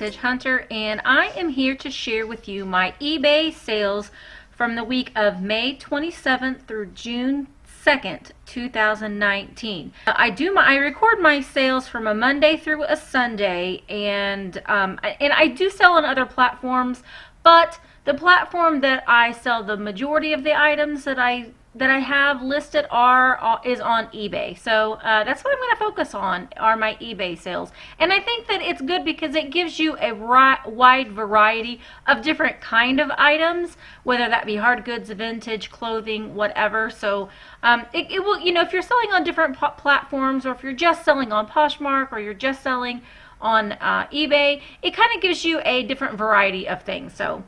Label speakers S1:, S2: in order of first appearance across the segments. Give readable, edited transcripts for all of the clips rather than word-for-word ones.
S1: Vintage Hunter, and I am here to share with you my eBay sales from the week of May 27th through June 2nd, 2019. I record my sales from a Monday through a Sunday, and I do sell on other platforms, but the platform that I sell the majority of the items that I have listed is on eBay. So that's what I'm going to focus on, are my eBay sales. And I think that it's good because it gives you a wide variety of different kind of items, whether that be hard goods, vintage, clothing, whatever. So it will, if you're selling on different platforms, or if you're just selling on Poshmark, or you're just selling on eBay, it kind of gives you a different variety of things. So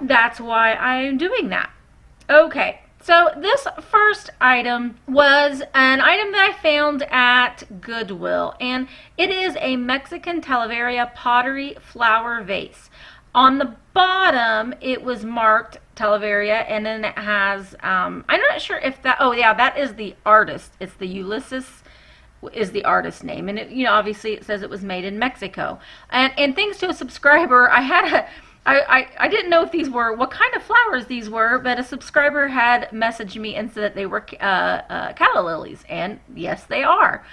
S1: that's why I'm doing that. Okay. So this first item was an item that I found at Goodwill, and it is a Mexican Talavera pottery flower vase. On the bottom, it was marked Talavera, and then it has, I'm not sure if that, oh yeah, that is the artist. It's the Ulysses is the artist name, and it, obviously it says it was made in Mexico. And thanks to a subscriber, I didn't know if these were, what kind of flowers these were, but a subscriber had messaged me and said that they were calla lilies, and yes, they are.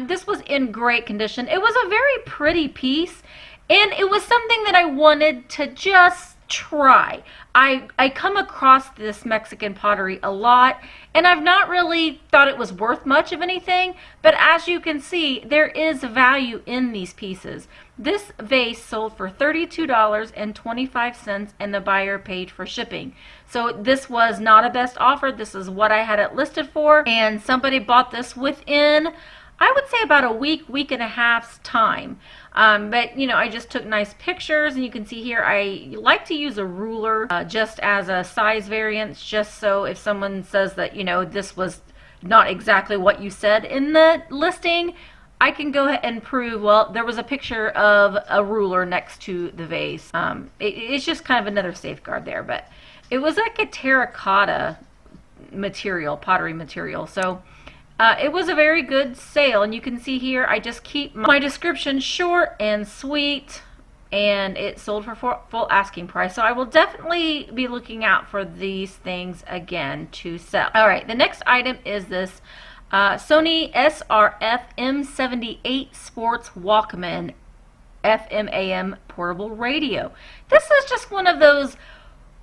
S1: This was in great condition. It was a very pretty piece, and it was something that I wanted to just try. I come across this Mexican pottery a lot, and I've not really thought it was worth much of anything, but as you can see, there is value in these pieces. This vase sold for $32.25, and the buyer paid for shipping. So this was not a best offer. This is what I had it listed for, and somebody bought this within, I would say, about a week and a half's time. But I just took nice pictures, and you can see here I like to use a ruler just as a size variance, just so if someone says that this was not exactly what you said in the listing, I can go ahead and prove, well, there was a picture of a ruler next to the vase. It's just kind of another safeguard there, but it was like a terracotta material, pottery material. So it was a very good sale, and you can see here I just keep my description short and sweet, and it sold for full asking price. So I will definitely be looking out for these things again to sell. All right, the next item is this Sony SRF M78 Sports Walkman FM AM portable radio. This is just one of those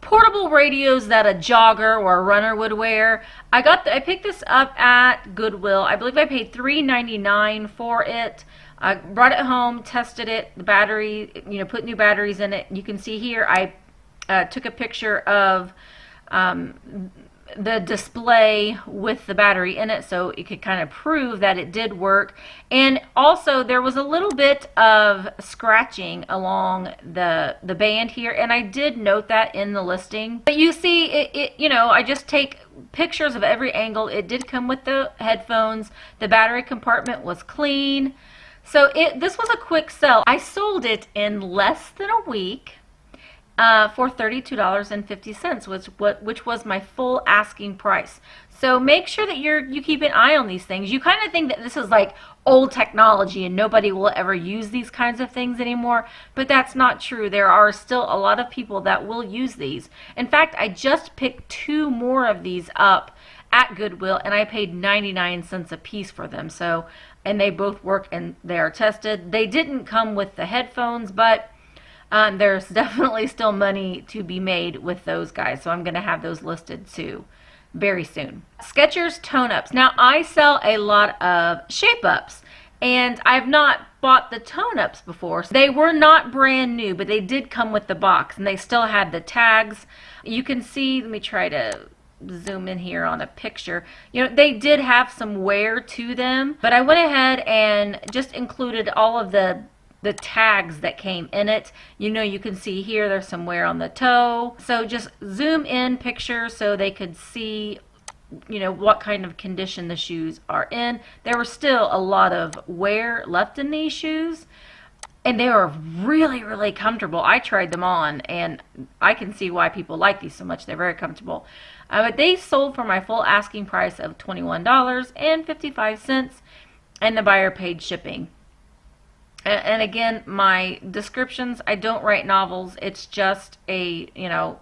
S1: portable radios that a jogger or a runner would wear. I picked this up at Goodwill. I believe I paid $3.99 for it. I brought it home, tested it, the battery, put new batteries in it. You can see here I took a picture of the display with the battery in it, so it could kind of prove that it did work. And also there was a little bit of scratching along the band here, and I did note that in the listing. But you see I just take pictures of every angle. It did come with the headphones. The battery compartment was clean. So this was a quick sell. I sold it in less than a week for $32.50, which was my full asking price. So make sure that you keep an eye on these things. You kind of think that this is like old technology and nobody will ever use these kinds of things anymore, but that's not true. There are still a lot of people that will use these. In fact, I just picked 2 more of these up at Goodwill, and I paid 99 cents a piece for them. So, and they both work and they are tested. They didn't come with the headphones, but there's definitely still money to be made with those guys, so I'm going to have those listed too very soon. Skechers Tone Ups. Now, I sell a lot of shape ups, and I've not bought the Tone Ups before. So they were not brand new, but they did come with the box, and they still had the tags. You can see, let me try to zoom in here on a picture. They did have some wear to them, but I went ahead and just included all of the tags that came in it. You can see here there's some wear on the toe. So just zoom in picture so they could see what kind of condition the shoes are in. There was still a lot of wear left in these shoes, and they are really, really comfortable. I tried them on, and I can see why people like these so much. They're very comfortable. But they sold for my full asking price of $21.55, and the buyer paid shipping. And again, my descriptions, I don't write novels. It's just a,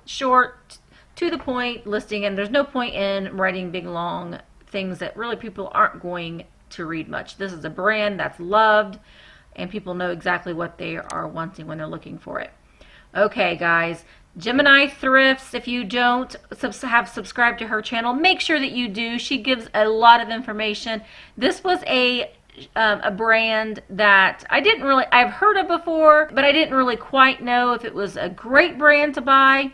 S1: short, to the point listing, and there's no point in writing big, long things that really people aren't going to read much. This is a brand that's loved, and people know exactly what they are wanting when they're looking for it. Okay, guys. Gemini Thrifts, if you don't have subscribed to her channel, make sure that you do. She gives a lot of information. This was a brand that I've heard of before, but I didn't really quite know if it was a great brand to buy.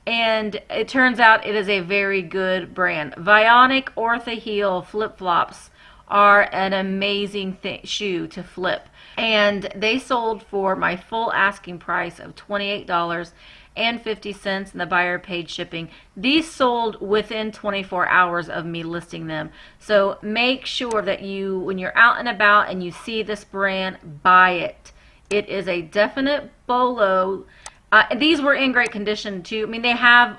S1: And it turns out it is a very good brand. Vionic Ortho Heel flip-flops are an amazing shoe to flip. And they sold for my full asking price of $28.50, and the buyer paid shipping. These sold within 24 hours of me listing them. So make sure that when you're out and about and you see this brand, buy it. It is a definite bolo. These were in great condition too. I mean, they have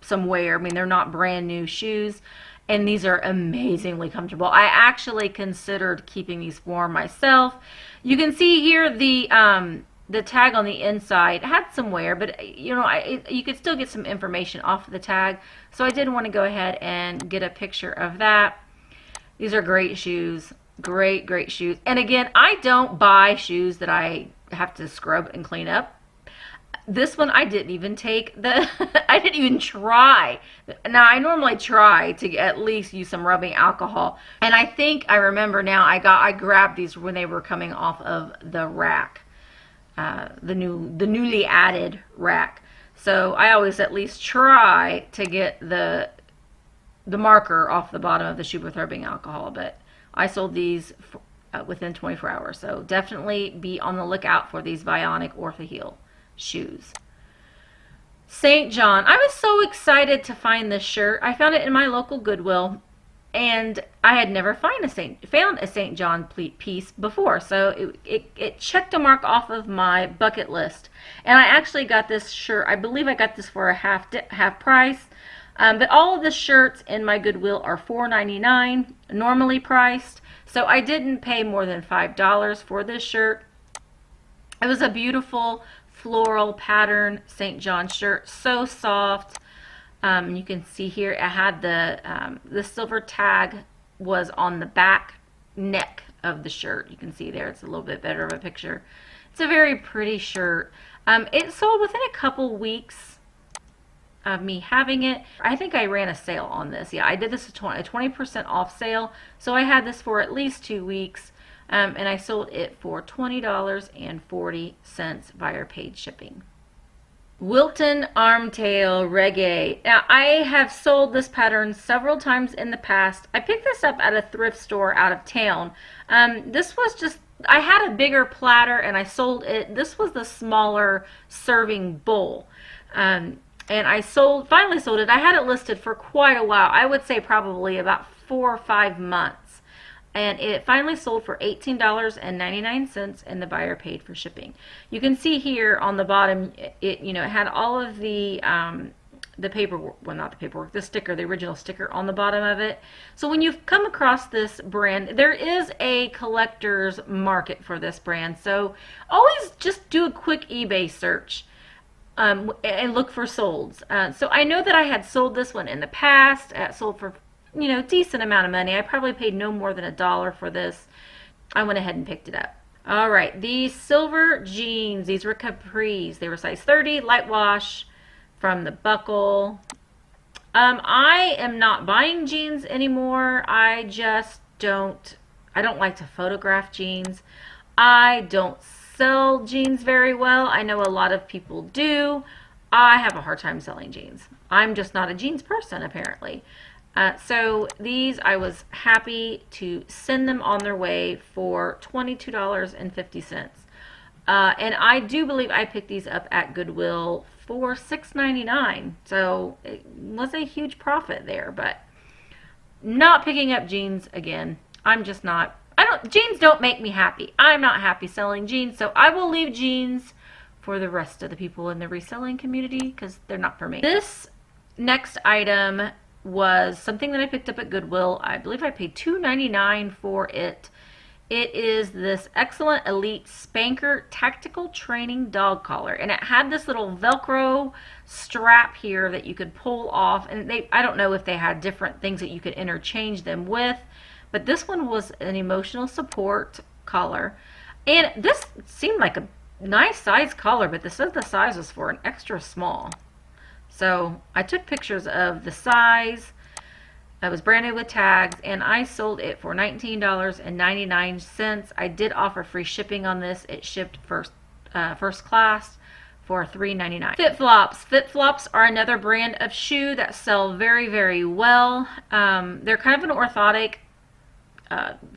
S1: some wear. I mean, they're not brand new shoes, and these are amazingly comfortable. I actually considered keeping these for myself. You can see here the tag on the inside had some wear, but you could still get some information off of the tag. So I did want to go ahead and get a picture of that. These are great shoes. Great shoes. And again, I don't buy shoes that I have to scrub and clean up. This one I didn't even take I didn't even try. Now I normally try to at least use some rubbing alcohol. And I think I remember now I grabbed these when they were coming off of the rack. The newly added rack. So I always at least try to get the marker off the bottom of the shoe with rubbing alcohol, but I sold these within 24 hours. So definitely be on the lookout for these Vionic Ortho Heel shoes. St. John. I was so excited to find this shirt. I found it in my local Goodwill, and I had never found a St. John piece before, so it checked a mark off of my bucket list. And I actually got this shirt. I believe I got this for a half price. But all of the shirts in my Goodwill are $4.99, normally priced. So I didn't pay more than $5 for this shirt. It was a beautiful floral pattern St. John shirt, so soft. You can see here it had the silver tag was on the back neck of the shirt. You can see there, it's a little bit better of a picture. It's a very pretty shirt. It sold within a couple weeks of me having it. I think I ran a sale on this. Yeah, I did this a 20% off sale. So I had this for at least 2 weeks. And I sold it for $20.40 buyer paid shipping. Wilton Armetale Reggae. Now, I have sold this pattern several times in the past. I picked this up at a thrift store out of town. This was just, I had a bigger platter and I sold it. This was the smaller serving bowl. And I finally sold it. I had it listed for quite a while. I would say probably about 4 or 5 months. And it finally sold for $18.99, and the buyer paid for shipping. You can see here on the bottom, it had all of the paperwork, well, not the paperwork, the sticker, the original sticker on the bottom of it. So when you've come across this brand, there is a collector's market for this brand. So always just do a quick eBay search. And look for solds. So I know that I had sold this one in the past, sold for decent amount of money. I probably paid no more than $1 for this. I went ahead and picked it up. All right, these silver jeans, these were capris. They were size 30, light wash from the buckle. I am not buying jeans anymore. I don't like to photograph jeans. I don't sell jeans very well. I know a lot of people do. I have a hard time selling jeans. I'm just not a jeans person, apparently. So these, I was happy to send them on their way for $22.50. And I do believe I picked these up at Goodwill for $6.99. So it was a huge profit there, but not picking up jeans again. I'm just not, jeans don't make me happy. I'm not happy selling jeans, so I will leave jeans for the rest of the people in the reselling community because they're not for me. This next item was something that I picked up at Goodwill. I believe I paid $2.99 for it. It is this Excellent Elite Spanker Tactical Training Dog Collar, and it had this little Velcro strap here that you could pull off, and I don't know if they had different things that you could interchange them with, but this one was an emotional support collar, and this seemed like a nice size collar, but this says the size was for an extra small. So I took pictures of the size. It was brand new with tags, and I sold it for $19.99. I did offer free shipping on this. It shipped first class for $3.99. FitFlops. FitFlops are another brand of shoe that sell very, very well. They're kind of an orthotic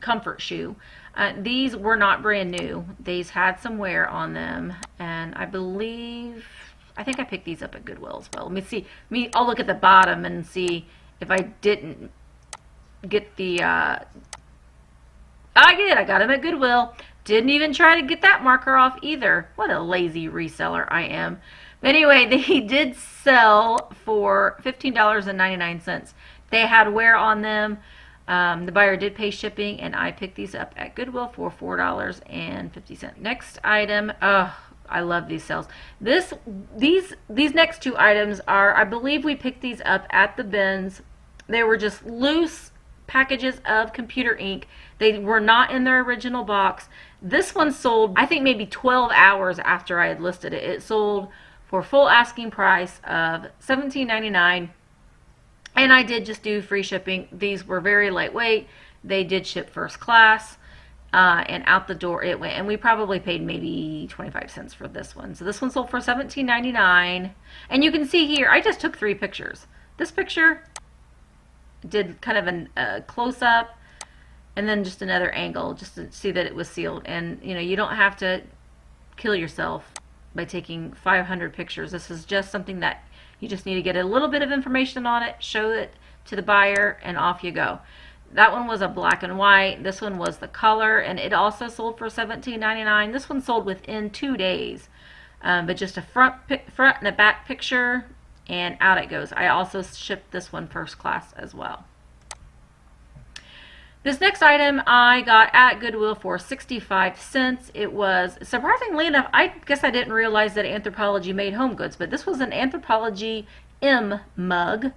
S1: comfort shoe. These were not brand new. These had some wear on them, and I think I picked these up at Goodwill as well. Let me see. I'll look at the bottom and see if I didn't get the, I did. I got them at Goodwill. Didn't even try to get that marker off either. What a lazy reseller I am. But anyway, they did sell for $15.99. They had wear on them. The buyer did pay shipping, and I picked these up at Goodwill for $4.50. Next item, I love these sales. These next two items are, I believe we picked these up at the bins. They were just loose packages of computer ink. They were not in their original box. This one sold, I think, maybe 12 hours after I had listed it. It sold for full asking price of $17.99. And I did just do free shipping. These were very lightweight. They did ship first class. And out the door it went. And we probably paid maybe 25 cents for this one. So this one sold for $17.99. And you can see here, I just took 3 pictures. This picture did kind of a close-up. And then just another angle just to see that it was sealed. And, you know, you don't have to kill yourself by taking 500 pictures. This is just something that you just need to get a little bit of information on it, show it to the buyer, and off you go. That one was a black and white. This one was the color, and it also sold for $17.99. This one sold within 2 days. But just a front and a back picture, and out it goes. I also shipped this one first class as well. This next item I got at Goodwill for 65 cents. It was, surprisingly enough, I guess I didn't realize that Anthropologie made home goods, but this was an Anthropologie M mug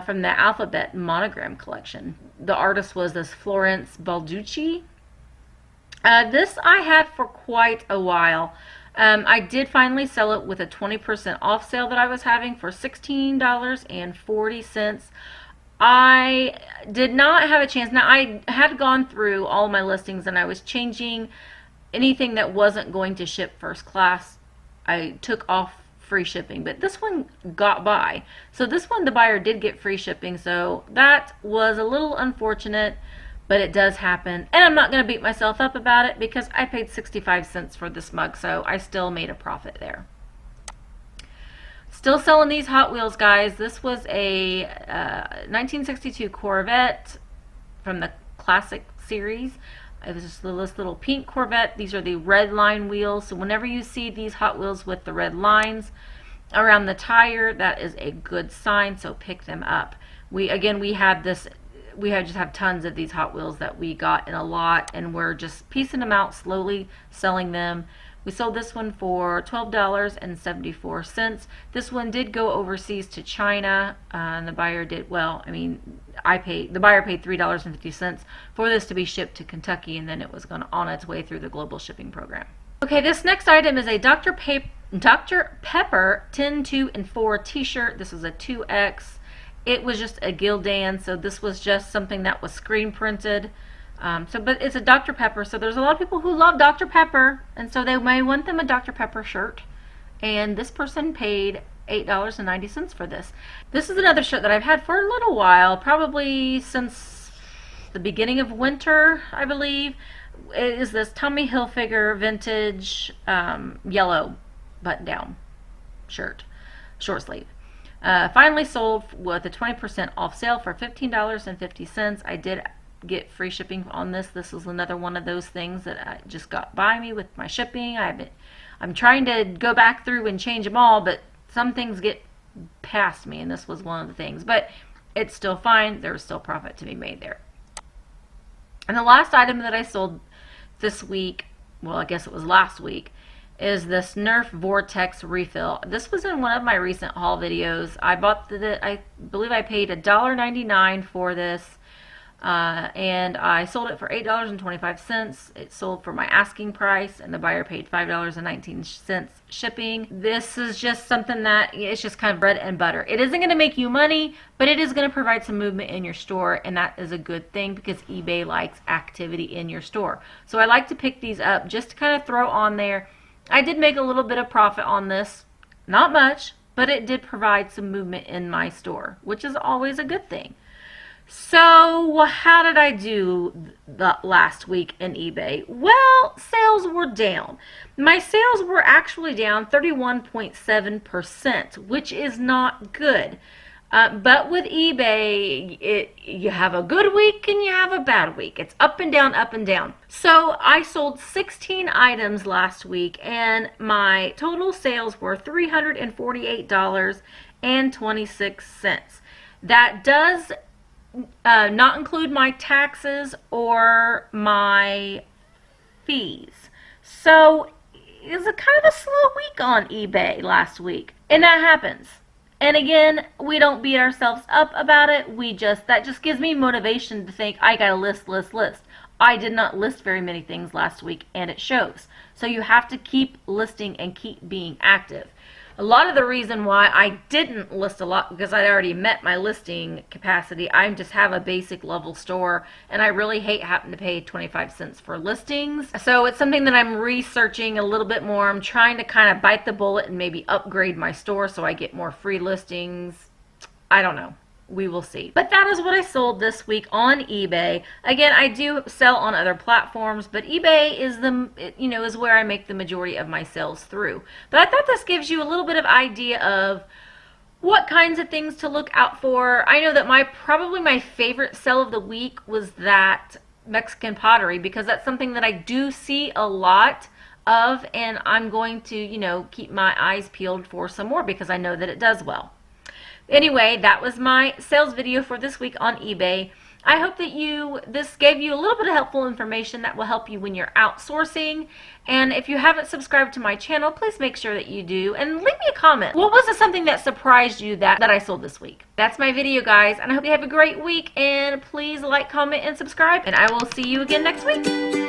S1: from the Alphabet Monogram collection. The artist was this Florence Balducci. This I had for quite a while. I did finally sell it with a 20% off sale that I was having for $16.40. I did not have a chance. Now, I had gone through all my listings, and I was changing anything that wasn't going to ship first class. I took off free shipping, but this one got by. So this one, the buyer did get free shipping, so that was a little unfortunate, but it does happen. And I'm not going to beat myself up about it because I paid 65 cents for this mug, so I still made a profit there. Still selling these Hot Wheels, guys. This was a 1962 Corvette from the Classic series. It was just this little pink Corvette. These are the red line wheels. So whenever you see these Hot Wheels with the red lines around the tire, that is a good sign. So pick them up. We just have tons of these Hot Wheels that we got in a lot, and we're just piecing them out, slowly selling them. We sold this one for $12.74. This one did go overseas to China, and the buyer did, well, I mean, the buyer paid $3.50 for this to be shipped to Kentucky, and then it was on its way through the global shipping program. Okay, this next item is a Dr. Pepper 10, 2, and 4 t-shirt. This is a 2X. It was just a Gildan, so this was just something that was screen printed. But it's a Dr. Pepper, so there's a lot of people who love Dr. Pepper, and so they may want them a Dr. Pepper shirt. And this person paid $8.90 for this. This is another shirt that I've had for a little while, probably since the beginning of winter, I believe. It is this Tommy Hilfiger vintage yellow button-down shirt, short sleeve. Finally sold with a 20% off sale for $15.50. I did get free shipping on this. This is another one of those things that just got by me with my shipping. I'm trying to go back through and change them all, but some things get past me, and this was one of the things. But it's still fine. There was still profit to be made there. And the last item that I sold this week, well, I guess it was last week, is this Nerf Vortex refill. This was in one of my recent haul videos. I bought I believe I paid $1.99 for this, and I sold it for $8.25. It sold for my asking price, and the buyer paid $5.19 shipping. This is just something that it's just kind of bread and butter. It isn't going to make you money, but it is going to provide some movement in your store, and that is a good thing because eBay likes activity in your store. So I like to pick these up just to kind of throw on there. I did make a little bit of profit on this, not much, but it did provide some movement in my store, which is always a good thing. So how did I do the last week in eBay? Well, sales were down. My sales were actually down 31.7%, which is not good. But with eBay, you have a good week and you have a bad week. It's up and down, up and down. So I sold 16 items last week, and my total sales were $348.26. That does not include my taxes or my fees. So it was a kind of a slow week on eBay last week, and that happens. And again, we don't beat ourselves up about it. That just gives me motivation to think I gotta list. I did not list very many things last week, and it shows. So you have to keep listing and keep being active. A lot of the reason why I didn't list a lot, because I'd already met my listing capacity. I just have a basic level store, and I really hate having to pay 25 cents for listings. So it's something that I'm researching a little bit more. I'm trying to kind of bite the bullet and maybe upgrade my store so I get more free listings. I don't know. We will see. But that is what I sold this week on eBay. Again, I do sell on other platforms, but eBay is is where I make the majority of my sales through. But I thought this gives you a little bit of idea of what kinds of things to look out for. I know that probably my favorite sale of the week was that Mexican pottery, because that's something that I do see a lot of, and I'm going to, keep my eyes peeled for some more because I know that it does well. Anyway, that was my sales video for this week on eBay. I hope that this gave you a little bit of helpful information that will help you when you're outsourcing. And if you haven't subscribed to my channel, please make sure that you do. And leave me a comment. What was something that surprised you that I sold this week? That's my video, guys. And I hope you have a great week. And please like, comment, and subscribe. And I will see you again next week.